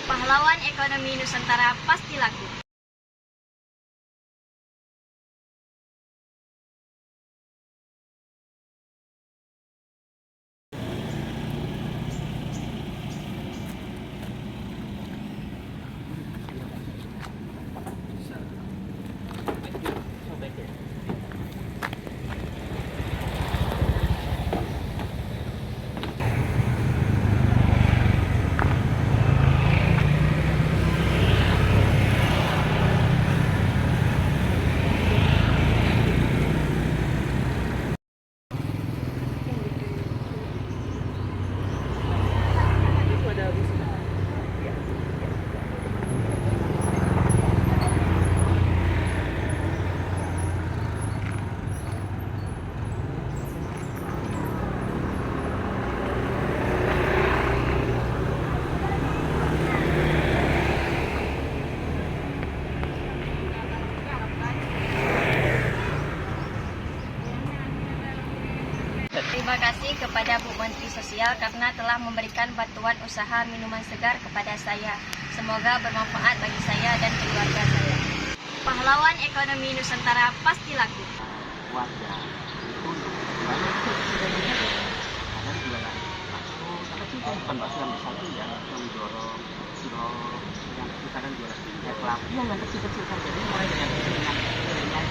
Pahlawan ekonomi Nusantara pasti laku. Terima kasih kepada Bu Menteri Sosial karena telah memberikan bantuan usaha minuman segar kepada saya. Semoga bermanfaat bagi saya dan keluarga saya. Pahlawan ekonomi Nusantara pasti laku. Warga itu untuk karena jualan bakso, tapi itu bukan bakso yang besar itu ya, yang dorong, yang kita kan jualan kelapa, yang kecil-kecil kan, jadi mulai dari yang kecil, yang